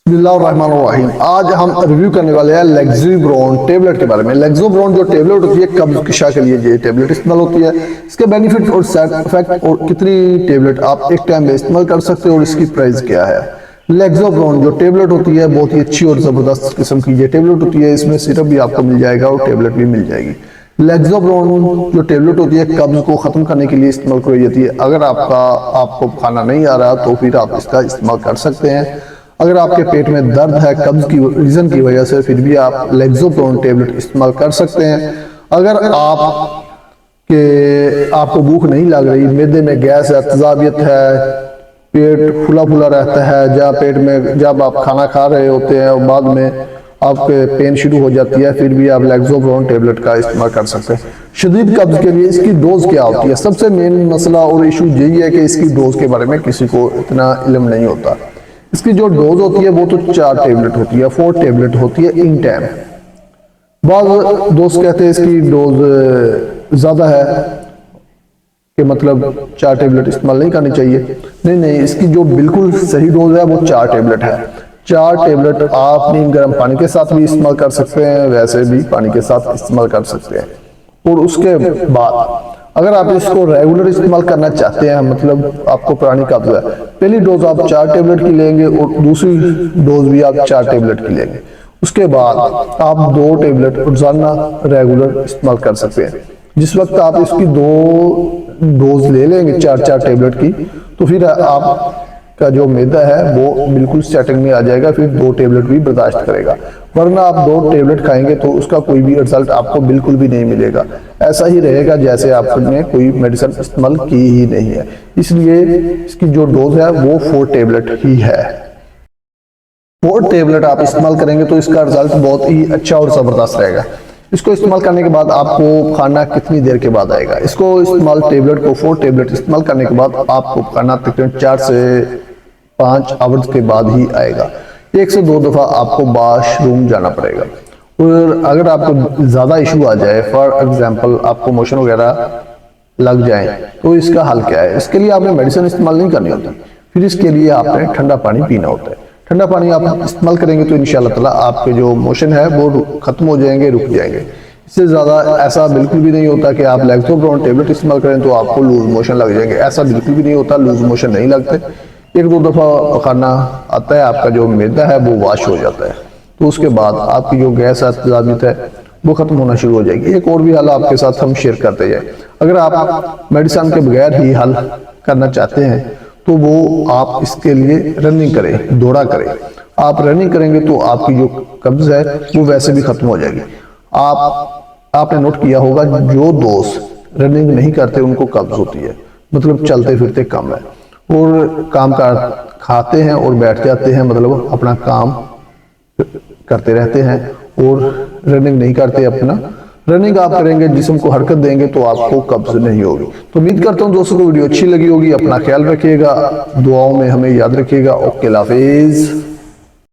बिस्मिल्लाहिर्रहमानिर्रहीम। आज हम रिव्यू करने वाले हैं लेक्सोब्रोन टेबलेट के बारे में। लेक्सोब्रोन जो टेबलेट होती है कब्ज की शा के लिए ये टेबलेट इस्तेमाल होती है। इसके बेनिफिट और साइड इफेक्ट और कितनी टेबलेट आप एक टाइम में इस्तेमाल कर सकते हो और इसकी प्राइस क्या है। लेक्सोब्रोन जो टेबलेट होती है बहुत ही अच्छी और ज़बरदस्त किस्म की ये टेबलेट होती है। इसमें सिरप भी आपको मिल जाएगा और टेबलेट भी मिल जाएगी। लेक्सोब्रोन जो टेबलेट होती है कब्ज को ख़त्म करने के लिए इस्तेमाल की जाती है। अगर आपको खाना नहीं आ रहा तो फिर आप इसका इस्तेमाल कर सकते हैं। अगर आपके पेट में दर्द है कब्ज की रीज़न की वजह से फिर भी आप लेक्सोब्रोन टेबलेट इस्तेमाल कर सकते हैं। अगर आपको भूख नहीं लग रही, मैदे में गैस है, तेजाबियत है, पेट फुला फुला रहता है, जहाँ पेट में जब आप खाना खा रहे होते हैं और बाद में आपके पेन शुरू हो जाती है, फिर भी आप लेक्सोब्रोन टेबलेट का इस्तेमाल कर सकते हैं। शदीद कब्ज के लिए इसकी डोज क्या होती है? सबसे मेन मसला और इशू यही है कि इसकी डोज के बारे में किसी को इतना इल्म नहीं होता। इसकी जो डोज होती है वो तो 4 टेबलेट होती है, 4 टेबलेट होती है इन टाइम। बाद दोस्त कहते हैं इसकी डोज ज़्यादा है कि मतलब 4 टेबलेट इस्तेमाल नहीं करनी चाहिए। नहीं, इसकी जो बिल्कुल सही डोज है वो 4 टेबलेट है। 4 टेबलेट आप नीम गर्म पानी के साथ भी इस्तेमाल कर सकते हैं, वैसे भी पानी के साथ इस्तेमाल कर सकते हैं। और उसके बाद अगर आप इसको रेगुलर इस्तेमाल करना चाहते हैं, मतलब आपको पुरानी कब्ज है, पहली डोज आप 4 टेबलेट की लेंगे और दूसरी डोज भी आप 4 टेबलेट की लेंगे। उसके बाद आप 2 टेबलेट रोजाना रेगुलर इस्तेमाल कर सकते हैं। जिस वक्त आप इसकी 2 डोज ले लेंगे 4 टेबलेट की, तो फिर आपका जो मैदा है वो बिल्कुल सेटिंग में आ जाएगा, फिर 2 टेबलेट भी बर्दाश्त करेगा। वरना आप 2 टेबलेट खाएंगे तो उसका कोई भी रिजल्ट आपको बिल्कुल भी नहीं मिलेगा। ऐसा ही रहेगा जैसे आपने कोई मेडिसिन इस्तेमाल की ही नहीं है। इसलिए इसकी जो डोज है वो 4 टेबलेट ही है। 4 टेबलेट आप इस्तेमाल करेंगे तो इसका रिजल्ट बहुत ही अच्छा और ज़बरदस्त रहेगा। इसको इस्तेमाल करने के बाद आपको खाना कितनी देर के बाद आएगा? इसको इस्तेमाल टेबलेट को 4 टेबलेट इस्तेमाल करने के बाद आपको खाना तकरीबन 4 से 5 आवर्स के बाद ही आएगा। 1 से 2 दफ़ा आपको वॉशरूम जाना पड़ेगा। और अगर आपको ज़्यादा इशू आ जाए, फॉर एग्जांपल आपको मोशन वगैरह लग जाए, तो इसका हल क्या है? इसके लिए आपने मेडिसिन इस्तेमाल नहीं करनी होती, फिर इसके लिए आपने ठंडा पानी पीना होता है। ठंडा पानी आप इस्तेमाल करेंगे तो इंशाल्लाह ताला आपके जो मोशन है वो ख़त्म हो जाएंगे, रुक जाएंगे। इससे ज़्यादा ऐसा बिल्कुल भी नहीं होता कि आप लेक्सोब्रोन टेबलेट इस्तेमाल करें तो आपको लूज मोशन लग जाएंगे। ऐसा बिल्कुल भी नहीं होता, लूज मोशन नहीं लगते। 1-2 दफ़ा खाना आता है, आपका जो मैदा है वो वॉश हो जाता है, तो उसके बाद आपकी जो गैस तेजाबियत है वो ख़त्म होना शुरू हो जाएगी। एक और भी हल आपके साथ हम शेयर करते जाए। अगर आप मेडिसिन के बगैर ही हल करना चाहते हैं तो वो आप इसके लिए रनिंग करें, दौड़ा करें। आप रनिंग करेंगे तो आपकी जो कब्ज है वो वैसे भी ख़त्म हो जाएगी। आपने नोट किया होगा जो दोस्त रनिंग नहीं करते उनको कब्ज होती है, मतलब चलते फिरते कम है और काम खाते हैं और बैठ जाते हैं, मतलब अपना काम करते रहते हैं और रनिंग नहीं करते। अपना रनिंग आप करेंगे, जिस्म को हरकत देंगे तो आपको कब्ज नहीं होगी। तो उम्मीद करता हूँ दोस्तों को वीडियो अच्छी लगी होगी। अपना ख्याल रखिएगा, दुआओं में हमें याद रखिएगा। ओके, अल्लाह हाफिज़।